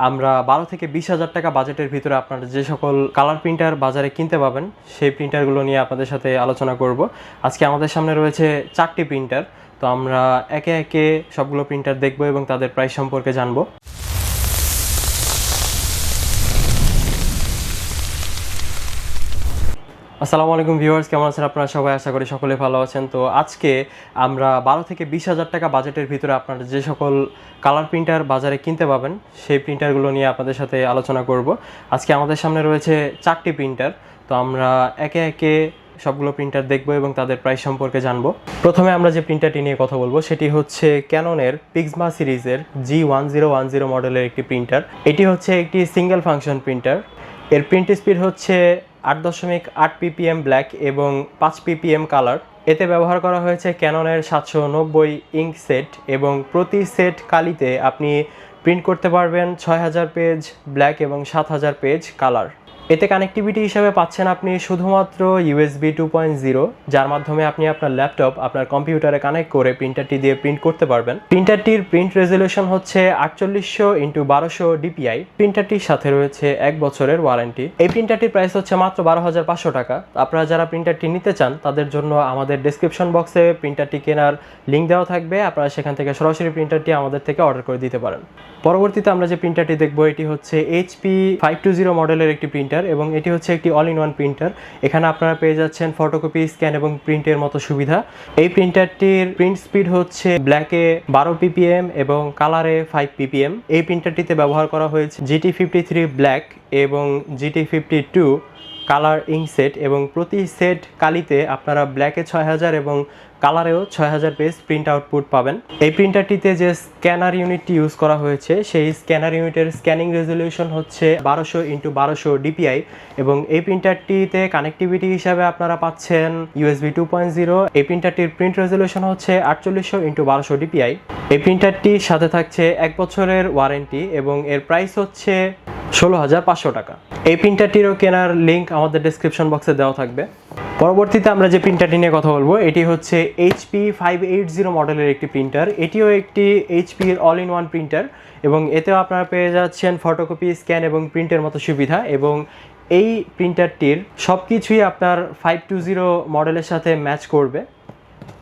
আমরা 12 থেকে 20,000 টাকা বাজেটের ভিতরে আপনারা যে সকল কালার প্রিন্টার বাজারে কিনতে পাবেন সেই প্রিন্টারগুলো নিয়ে আপনাদের সাথে আলোচনা করব। আজকে আমাদের সামনে রয়েছে 4টি প্রিন্টার, তো আমরা একে একে সবগুলো প্রিন্টার দেখব এবং তাদের প্রাইস সম্পর্কে জানবো। আসসালামু আলাইকুম ভিউয়ার্স, কেমন আছেন আপনারা সবাই? আশা করি সকলে ভালো আছেন। তো আজকে আমরা 12 থেকে 20,000 টাকা বাজেটের ভিতরে আপনারা যে সকল কালার প্রিন্টার বাজারে কিনতে পাবেন সেই প্রিন্টারগুলো নিয়ে আপনাদের সাথে আলোচনা করব। আজকে আমাদের সামনে রয়েছে 4টি প্রিন্টার, তো আমরা একে একে সবগুলো প্রিন্টার দেখব এবং তাদের প্রাইস সম্পর্কে জানবো। প্রথমে আমরা যে প্রিন্টারটি নিয়ে কথা বলবো সেটি হচ্ছে ক্যাননের পিক্সমা সিরিজের G1010 মডেলের একটি প্রিন্টার। এটি হচ্ছে একটি সিঙ্গেল ফাংশন প্রিন্টার। এর প্রিন্ট স্পিড হচ্ছে 8.8 ppm ব্ল্যাক এবং 5 ppm কালার। এতে ব্যবহার করা হয়েছে ক্যাননের 790 ইঙ্ক সেট এবং প্রতি সেট কালিতে আপনি প্রিন্ট করতে পারবেন 6000 পেজ ব্ল্যাক এবং 7000 পেজ কালার। এতে কানেক্টিভিটি হিসেবে পাচ্ছেন আপনি শুধুমাত্র USB 2.0, যার মাধ্যমে আপনি আপনার ল্যাপটপ আপনার কম্পিউটারে কানেক্ট করে প্রিন্টারটি দিয়ে প্রিন্ট করতে পারবেন। প্রিন্টারটির প্রিন্ট রেজলিউশন হচ্ছে 4800x1200 dpi। প্রিন্টারটির সাথে রয়েছে 1 বছরের ওয়ারেন্টি। এই প্রিন্টারটির প্রাইস হচ্ছে মাত্র 12,500 টাকা। আপনারা যারা প্রিন্টারটি নিতে চান তাদের জন্য আমাদের ডেসক্রিপশন বক্সে প্রিন্টারটি কেনার লিঙ্ক দেওয়া থাকবে, আপনারা সেখান থেকে সরাসরি প্রিন্টারটি আমাদের থেকে অর্ডার করে দিতে পারেন। পরবর্তীতে আমরা যে প্রিন্টারটি দেখব এটি হচ্ছে HP 520 মডেলের একটি প্রিন্টার এবং এটি হচ্ছে একটি অল ইন ওয়ান প্রিন্টার। এখানে আপনারা পেয়ে যাচ্ছেন ফটোকপি, স্ক্যান এবং প্রিন্টের মতো সুবিধা। এই প্রিন্টারটির প্রিন্ট স্পিড হচ্ছে ব্ল্যাকে 12 ppm এবং কালারে 5 ppm। এই প্রিন্টারটিতে ব্যবহার করা হয়েছে GT53 ব্ল্যাক এবং GT52 কালার ইঙ্ক সেট এবং প্রতি সেট কালিতে আপনারা ব্ল্যাকে 6000 এবং কালারেও 6000 পেজ প্রিন্ট আউটপুট পাবেন। এই প্রিন্টারটিতে যে স্ক্যানার ইউনিটটি ইউজ করা হয়েছে সেই স্ক্যানার ইউনিটের স্ক্যানিং রেজলিউশন হচ্ছে 1200x1200 dpi এবং এই প্রিন্টারটিতে কানেক্টিভিটি হিসাবে আপনারা পাচ্ছেন USB 2.0। এই প্রিন্টারটির প্রিন্ট রেজলিউশন হচ্ছে 4800x1200 dpi। এই প্রিন্টারটির সাথে থাকছে 1 বছরের ওয়ারেন্টি এবং এর প্রাইস হচ্ছে 16,500 টাকা। এই প্রিন্টারটিরও কেনার লিঙ্ক আমাদের ডেসক্রিপশন বক্সে দেওয়া থাকবে। পরবর্তীতে আমরা যে প্রিন্টারটি নিয়ে কথা বলবো এটি হচ্ছে HP 580 মডেলের একটি প্রিন্টার। এটিও একটি HP এর অল ইন ওয়ান প্রিন্টার এবং এতেও আপনারা পেয়ে যাচ্ছেন ফটোকপি, স্ক্যান এবং প্রিন্টের মতো সুবিধা এবং এই প্রিন্টারটির সব কিছুই আপনার 520 মডেলের সাথে ম্যাচ করবে।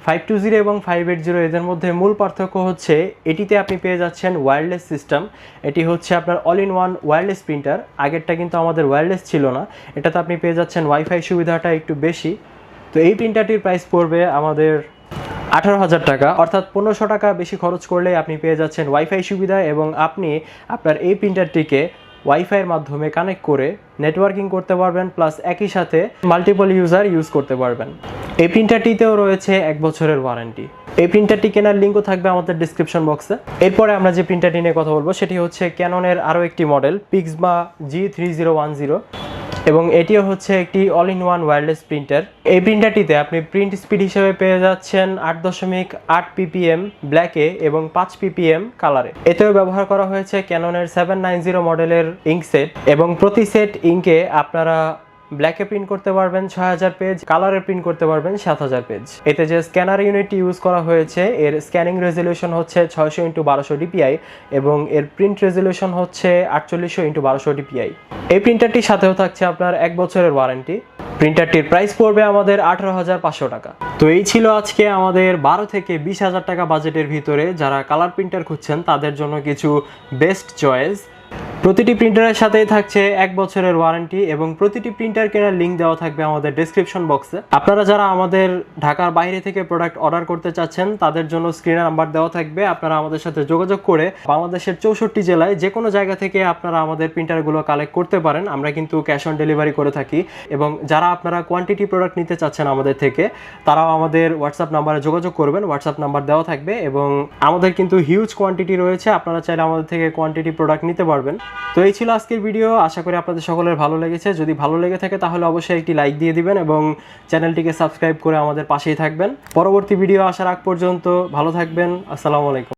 520 এবং 580 এদের মধ্যে মূল পার্থক্য হচ্ছে এটিতে আপনি পেয়ে যাচ্ছেন ওয়্যারলেস সিস্টেম। এটি হচ্ছে আপনার all in one wireless printer. আগেরটা কিন্তু আমাদের ওয়্যারলেস ছিল না, এটাতে আপনি পেয়ে যাচ্ছেন ওয়াইফাই সুবিধাটা একটু বেশি। তো এই প্রিন্টারটির প্রাইস পড়বে আমাদের 18,000 টাকা, অর্থাৎ 1500 টাকা বেশি খরচ করলে আপনি পেয়ে যাচ্ছেন ওয়াইফাই সুবিধা এবং আপনি আপনার এই প্রিন্টারটিকে ওয়াইফাইয়ের মাধ্যমে কানেক্ট করে নেটওয়ার্কিং করতে পারবেন, প্লাস একই সাথে মাল্টিপল ইউজার ইউজ করতে পারবেন। এই প্রিন্টারটিতেও রয়েছে 1 বছরের ওয়ারেন্টি। এই প্রিন্টারটি কেনার লিঙ্কও থাকবে আমাদের ডিসক্রিপশন বক্সে। এরপরে আমরা যে প্রিন্টারটি নিয়ে কথা বলবো সেটি হচ্ছে ক্যাননের আরও একটি মডেল পিক্সমা G3010 এবং এটিও হচ্ছে একটি all in one wireless printer. এই প্রিন্টারটিতে আপনি প্রিন্ট স্পিড হিসেবে পেয়ে যাচ্ছেন 8.8 ppm ব্ল্যাকে এবং 5 ppm কালারে। এতেও ব্যবহার করা হয়েছে ক্যাননের 790 মডেলের ইঙ্ক সেট এবং প্রতি সেট ইঙ্কে আপনারা ব্ল্যাকে প্রিন্ট করতে পারবেন 6000 পেজ, কালারে প্রিন্ট করতে পারবেন 7000 পেজ। এতে যে স্ক্যানার ইউনিটটি ইউজ করা হয়েছে এর স্ক্যানিং রেজলিউশন হচ্ছে 600x1200 dpi এবং এর প্রিন্ট রেজলিউশন হচ্ছে 4800x1200 dpi। এই প্রিন্টারটির সাথেও থাকছে আপনার 1 বছরের ওয়ারেন্টি। প্রিন্টারটির প্রাইস পড়বে আমাদের 18,500 টাকা। তো এই ছিল আজকে আমাদের 12 থেকে 20,000 টাকা বাজেটের ভিতরে যারা কালার প্রিন্টার খুঁজছেন তাদের জন্য কিছু বেস্ট চয়েস। প্রতিটি প্রিন্টারের সাথেই থাকছে 1 বছরের ওয়ারেন্টি এবং প্রতিটি প্রিন্টার কেনার লিঙ্ক দেওয়া থাকবে আমাদের ডেসক্রিপশন বক্সে। আপনারা যারা আমাদের ঢাকার বাইরে থেকে প্রোডাক্ট অর্ডার করতে চাচ্ছেন তাদের জন্য স্ক্রিনে নাম্বার দেওয়া থাকবে, আপনারা আমাদের সাথে যোগাযোগ করে বাংলাদেশের 64 জেলায় যে কোনো জায়গা থেকে আপনারা আমাদের প্রিন্টারগুলো কালেক্ট করতে পারেন। আমরা কিন্তু ক্যাশ অন ডেলিভারি করে থাকি এবং যারা আপনারা কোয়ান্টিটি প্রোডাক্ট নিতে চাচ্ছেন আমাদের থেকে তারাও আমাদের হোয়াটসঅ্যাপ নাম্বারে যোগাযোগ করবেন, হোয়াটসঅ্যাপ নাম্বার দেওয়া থাকবে এবং আমাদের কিন্তু হিউজ কোয়ান্টিটি রয়েছে, আপনারা চাইলে আমাদের থেকে কোয়ান্টিটি প্রোডাক্ট নিতে পারবেন। তো এই ছিল আজকের ভিডিও, আশা করি আপনাদের সকলের ভালো লেগেছে। যদি ভালো লেগে থাকে তাহলে অবশ্যই একটি লাইক দিয়ে দিবেন এবং চ্যানেলটিকে সাবস্ক্রাইব করে আমাদের পাশেই থাকবেন। পরবর্তী ভিডিও আসার আগ পর্যন্ত ভালো থাকবেন। আসসালামু আলাইকুম।